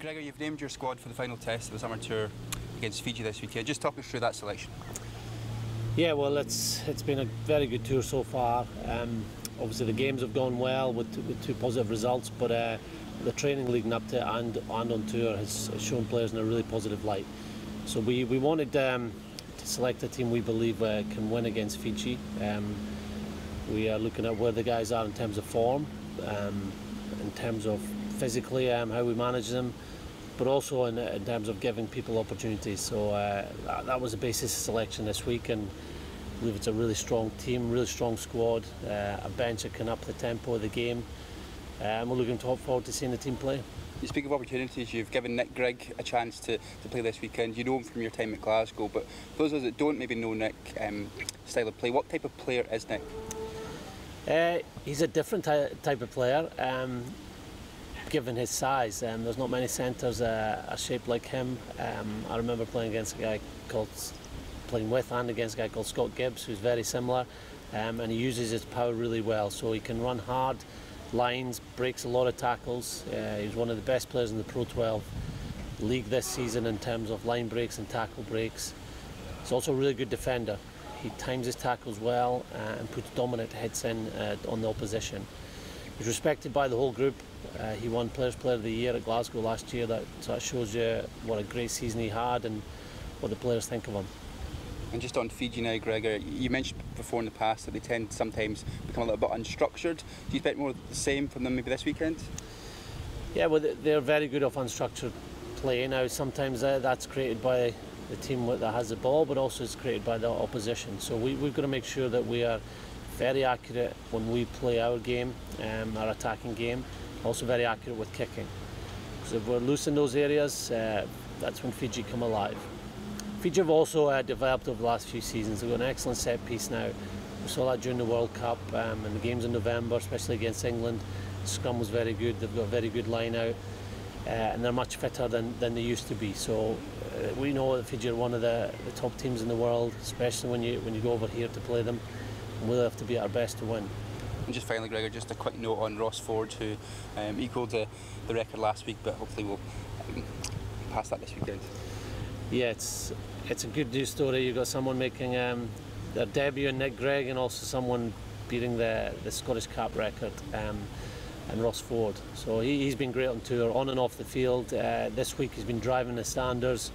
Gregor, you've named your squad for the final test of the summer tour against Fiji this weekend. Just talk us through that selection. Yeah, well, it's been a very good tour so far. Obviously the games have gone well with two positive results, but the training leading up to and on tour has shown players in a really positive light. So we wanted to select a team we believe can win against Fiji. We are looking at where the guys are in terms of form, in terms of physically how we manage them, but also in terms of giving people opportunities. So that was the basis of selection this week, and I believe it's a really strong team, really strong squad, a bench that can up the tempo of the game, and we're looking forward to seeing the team play. You speak of opportunities, you've given Nick Grigg a chance to play this weekend. You know him from your time at Glasgow, but for those of us that don't maybe know Nick, style of play, what type of player is Nick? He's a different type of player, given his size. There's not many centres are shaped like him. I remember playing against a guy against a guy called Scott Gibbs, who's very similar, and he uses his power really well. So he can run hard lines, breaks a lot of tackles. He's one of the best players in the Pro 12 league this season in terms of line breaks and tackle breaks. He's also a really good defender. He times his tackles well and puts dominant hits in on the opposition. He's respected by the whole group. He won Players' Player of the Year at Glasgow last year. That shows you what a great season he had and what the players think of him. And just on Fiji now, Gregor, you mentioned before in the past that they tend to sometimes become a little bit unstructured. Do you expect more of the same from them maybe this weekend? Yeah, well, they're very good off unstructured play. Now, sometimes that's created by the team that has the ball, but also it's created by the opposition. So we've got to make sure that we are very accurate when we play our game, our attacking game, also very accurate with kicking. Because if we're loose in those areas, that's when Fiji come alive. Fiji have also developed over the last few seasons. They've got an excellent set piece now. We saw that during the World Cup and the games in November, especially against England. The scrum was very good. They've got a very good line out, and they're much fitter than they used to be. So we know that Fiji are one of the top teams in the world, especially when you go over here to play them. And we'll have to be at our best to win. And just finally, Gregor, just a quick note on Ross Ford, who equalled the record last week, but hopefully we'll pass that this weekend. Yeah, it's a good news story. You've got someone making their debut in Nick Grigg, and also someone beating the Scottish cap record, and Ross Ford. So he's been great on tour, on and off the field. This week he's been driving the standards.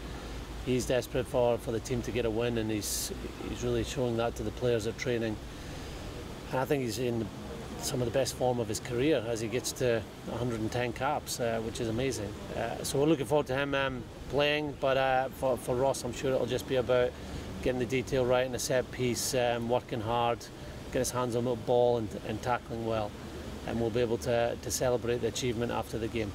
He's desperate for the team to get a win, and he's really showing that to the players at training. And I think he's in some of the best form of his career as he gets to 110 caps, which is amazing. So we're looking forward to him playing, but for Ross, I'm sure it'll just be about getting the detail right in the set piece, working hard, getting his hands on the ball and tackling well, and we'll be able to celebrate the achievement after the game.